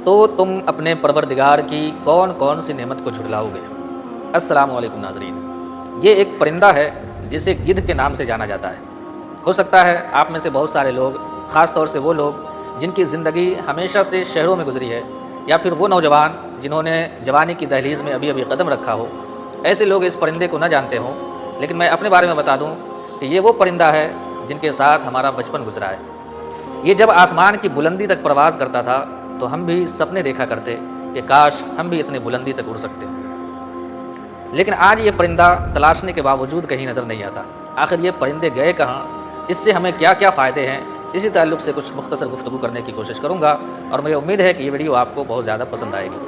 تو تم اپنے پروردگار کی کون کون سی نعمت کو جھٹلاؤ گے؟ السلام علیکم ناظرین، یہ ایک پرندہ ہے جسے گدھ کے نام سے جانا جاتا ہے۔ ہو سکتا ہے آپ میں سے بہت سارے لوگ، خاص طور سے وہ لوگ جن کی زندگی ہمیشہ سے شہروں میں گزری ہے، یا پھر وہ نوجوان جنہوں نے جوانی کی دہلیز میں ابھی ابھی قدم رکھا ہو، ایسے لوگ اس پرندے کو نہ جانتے ہوں۔ لیکن میں اپنے بارے میں بتا دوں کہ یہ وہ پرندہ ہے جن کے ساتھ ہمارا بچپن گزرا ہے۔ یہ جب آسمان کی بلندی تک پرواز کرتا تھا تو ہم بھی سپنے دیکھا کرتے کہ کاش ہم بھی اتنی بلندی تک اڑ سکتے۔ لیکن آج یہ پرندہ تلاشنے کے باوجود کہیں نظر نہیں آتا۔ آخر یہ پرندے گئے کہاں؟ اس سے ہمیں کیا کیا فائدے ہیں؟ اسی تعلق سے کچھ مختصر گفتگو کرنے کی کوشش کروں گا، اور مجھے امید ہے کہ یہ ویڈیو آپ کو بہت زیادہ پسند آئے گی۔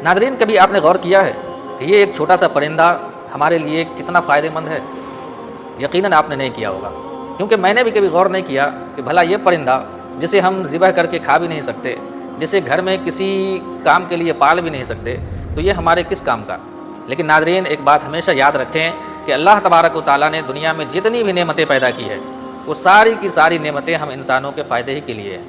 ناظرین، کبھی آپ نے غور کیا ہے کہ یہ ایک چھوٹا سا پرندہ ہمارے لیے کتنا فائدہ مند ہے؟ یقیناً آپ نے نہیں کیا ہوگا، کیونکہ میں نے بھی کبھی غور نہیں کیا کہ بھلا یہ پرندہ جسے ہم ذبح کر کے کھا بھی نہیں سکتے، جسے گھر میں کسی کام کے لیے پال بھی نہیں سکتے، تو یہ ہمارے کس کام کا؟ لیکن ناظرین، ایک بات ہمیشہ یاد رکھیں کہ اللہ تبارک و تعالیٰ نے دنیا میں جتنی بھی نعمتیں پیدا کی ہے، وہ ساری کی ساری نعمتیں ہم انسانوں کے فائدے ہی کے لیے ہیں۔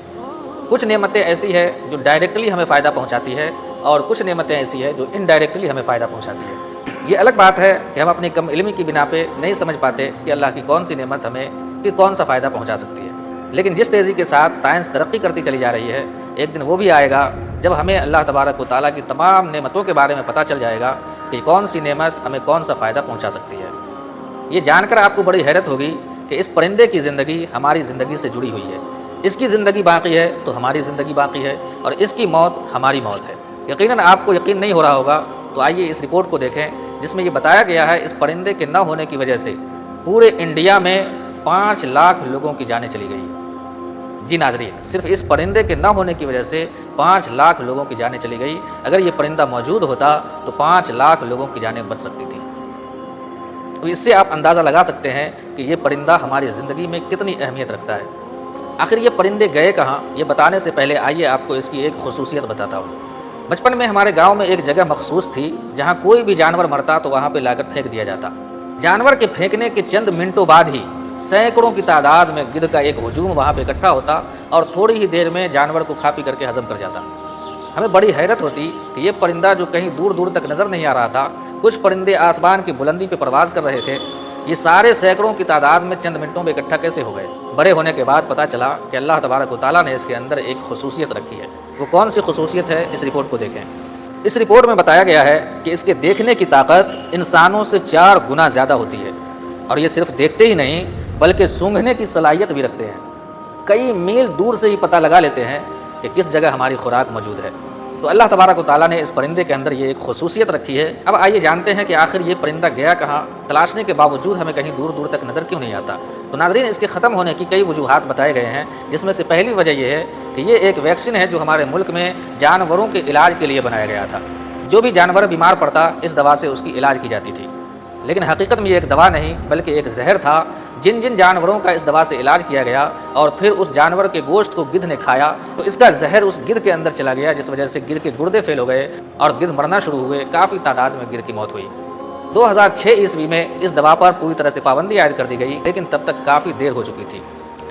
کچھ نعمتیں ایسی ہیں جو ڈائریکٹلی ہمیں فائدہ پہنچاتی ہے، اور کچھ نعمتیں ایسی ہیں جو انڈائریکٹلی ہمیں فائدہ پہنچاتی ہے۔ یہ الگ بات ہے کہ ہم اپنی کم علمی کی بنا پہ نہیں سمجھ پاتے کہ اللہ کی کون سی نعمت ہمیں کون سا فائدہ پہنچا سکتی ہے۔ لیکن جس تیزی کے ساتھ سائنس ترقی کرتی چلی جا رہی ہے، ایک دن وہ بھی آئے گا جب ہمیں اللہ تبارک و تعالیٰ کی تمام نعمتوں کے بارے میں پتہ چل جائے گا کہ کون سی نعمت ہمیں کون سا فائدہ پہنچا سکتی ہے۔ یہ جان کر آپ کو بڑی حیرت ہوگی کہ اس پرندے کی زندگی ہماری زندگی سے جڑی ہوئی ہے۔ اس کی زندگی باقی ہے تو ہماری زندگی باقی ہے، اور اس کی موت ہماری موت ہے۔ یقیناً آپ کو یقین نہیں ہو رہا ہوگا، تو آئیے اس رپورٹ کو دیکھیں جس میں یہ بتایا گیا ہے اس پرندے کے نہ ہونے کی وجہ سے پورے انڈیا میں 5 لاکھ لوگوں کی جانیں چلی گئی۔ جی ناظرین، صرف اس پرندے کے نہ ہونے کی وجہ سے 5 لاکھ لوگوں کی جانیں چلی گئی۔ اگر یہ پرندہ موجود ہوتا تو 5 لاکھ لوگوں کی جانیں بچ سکتی تھی۔ تو اس سے آپ اندازہ لگا سکتے ہیں کہ یہ پرندہ ہماری زندگی میں کتنی اہمیت رکھتا ہے۔ آخر یہ پرندے گئے کہاں، یہ بتانے سے پہلے آئیے آپ کو اس کی ایک خصوصیت بتاتا ہوں۔ بچپن میں ہمارے گاؤں میں ایک جگہ مخصوص تھی جہاں کوئی بھی جانور مرتا تو وہاں پہ لا کر پھینک دیا جاتا۔ جانور کے پھینکنے کے چند منٹوں بعد ہی سینکڑوں کی تعداد میں گدھ کا ایک ہجوم وہاں پہ اکٹھا ہوتا، اور تھوڑی ہی دیر میں جانور کو کھا پی کر کے ہضم کر جاتا۔ ہمیں بڑی حیرت ہوتی کہ یہ پرندہ جو کہیں دور دور تک نظر نہیں آ رہا تھا، کچھ پرندے آسمان کی بلندی پہ پرواز کر رہے تھے، یہ سارے سینکڑوں کی تعداد میں چند منٹوں میں اکٹھا کیسے ہو گئے؟ بڑے ہونے کے بعد پتہ چلا کہ اللہ تبارک و تعالیٰ نے اس کے اندر ایک خصوصیت رکھی ہے۔ وہ کون سی خصوصیت ہے؟ اس رپورٹ کو دیکھیں۔ اس رپورٹ میں بتایا گیا ہے کہ اس کے دیکھنے کی طاقت انسانوں سے 4 گنا زیادہ ہوتی ہے، اور یہ صرف دیکھتے ہی نہیں بلکہ سونگھنے کی صلاحیت بھی رکھتے ہیں۔ کئی میل دور سے ہی پتہ لگا لیتے ہیں کہ کس جگہ ہماری خوراک موجود ہے۔ تو اللہ تبارک و تعالیٰ نے اس پرندے کے اندر یہ ایک خصوصیت رکھی ہے۔ اب آئیے جانتے ہیں کہ آخر یہ پرندہ گیا کہاں، تلاشنے کے باوجود ہمیں کہیں دور دور تک نظر کیوں نہیں آتا۔ تو ناظرین، اس کے ختم ہونے کی کئی وجوہات بتائے گئے ہیں، جس میں سے پہلی وجہ یہ ہے کہ یہ ایک ویکسین ہے جو ہمارے ملک میں جانوروں کے علاج کے لیے بنایا گیا تھا۔ جو بھی جانور بیمار پڑتا اس دوا سے اس کی علاج کی جاتی تھی، لیکن حقیقت میں یہ ایک دوا نہیں بلکہ ایک زہر تھا۔ جن جن جانوروں کا اس دوا سے علاج کیا گیا اور پھر اس جانور کے گوشت کو گدھ نے کھایا تو اس کا زہر اس گدھ کے اندر چلا گیا، جس وجہ سے گدھ کے گردے فیل ہو گئے اور گدھ مرنا شروع ہوئے۔ کافی تعداد میں گدھ کی موت ہوئی۔ 2006 عیسوی میں اس دوا پر پوری طرح سے پابندی عائد کر دی گئی، لیکن تب تک کافی دیر ہو چکی تھی۔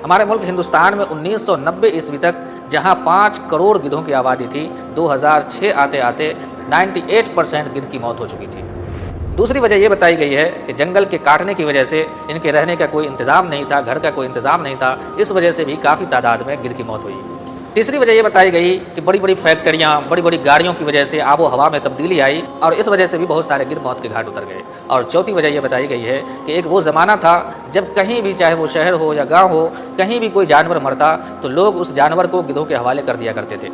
ہمارے ملک ہندوستان میں 1990 عیسوی تک جہاں 5 کروڑ گدھوں کی آبادی تھی، 2006 آتے آتے 98% گدھ کی موت ہو چکی تھی۔ دوسری وجہ یہ بتائی گئی ہے کہ جنگل کے کاٹنے کی وجہ سے ان کے رہنے کا کوئی انتظام نہیں تھا، گھر کا کوئی انتظام نہیں تھا، اس وجہ سے بھی کافی تعداد میں گدھ کی موت ہوئی۔ تیسری وجہ یہ بتائی گئی کہ بڑی بڑی فیکٹریاں، بڑی بڑی گاڑیوں کی وجہ سے آب و ہوا میں تبدیلی آئی، اور اس وجہ سے بھی بہت سارے گدھ موت کے گھاٹ اتر گئے۔ اور چوتھی وجہ یہ بتائی گئی ہے کہ ایک وہ زمانہ تھا جب کہیں بھی، چاہے وہ شہر ہو یا گاؤں ہو، کہیں بھی کوئی جانور مرتا تو لوگ اس جانور کو گدھوں کے حوالے کر دیا کرتے تھے۔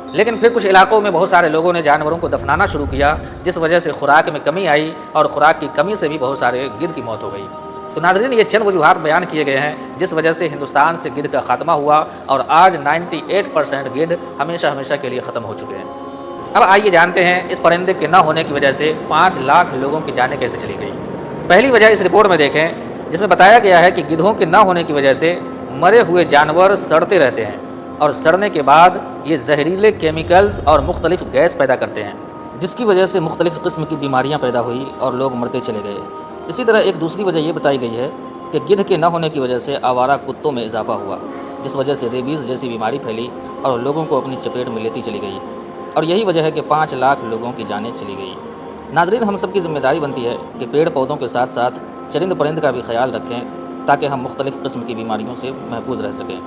لیکن پھر کچھ علاقوں میں بہت سارے لوگوں نے جانوروں کو دفنانا شروع کیا، جس وجہ سے خوراک میں کمی آئی، اور خوراک کی کمی سے بھی بہت سارے گدھ کی موت ہو گئی۔ تو ناظرین، یہ چند وجوہات بیان کیے گئے ہیں جس وجہ سے ہندوستان سے گدھ کا خاتمہ ہوا، اور آج 98% گدھ ہمیشہ ہمیشہ کے لیے ختم ہو چکے ہیں۔ اب آئیے جانتے ہیں اس پرندے کے نہ ہونے کی وجہ سے 5 لاکھ لوگوں کی جانیں کیسے چلی گئی۔ پہلی وجہ اس رپورٹ میں دیکھیں، جس میں بتایا گیا ہے کہ گدھوں کے نہ ہونے کی وجہ سے مرے ہوئے جانور سڑتے رہتے ہیں، اور سڑنے کے بعد یہ زہریلے کیمیکلز اور مختلف گیس پیدا کرتے ہیں، جس کی وجہ سے مختلف قسم کی بیماریاں پیدا ہوئی اور لوگ مرتے چلے گئے۔ اسی طرح ایک دوسری وجہ یہ بتائی گئی ہے کہ گدھ کے نہ ہونے کی وجہ سے آوارہ کتوں میں اضافہ ہوا، جس وجہ سے ریبیز جیسی بیماری پھیلی اور لوگوں کو اپنی چپیٹ میں لیتی چلی گئی، اور یہی وجہ ہے کہ 5 لاکھ لوگوں کی جانیں چلی گئی۔ ناظرین، ہم سب کی ذمہ داری بنتی ہے کہ پیڑ پودوں کے ساتھ ساتھ چرند پرند کا بھی خیال رکھیں تاکہ ہم مختلف قسم کی بیماریوں سے محفوظ رہ سکیں۔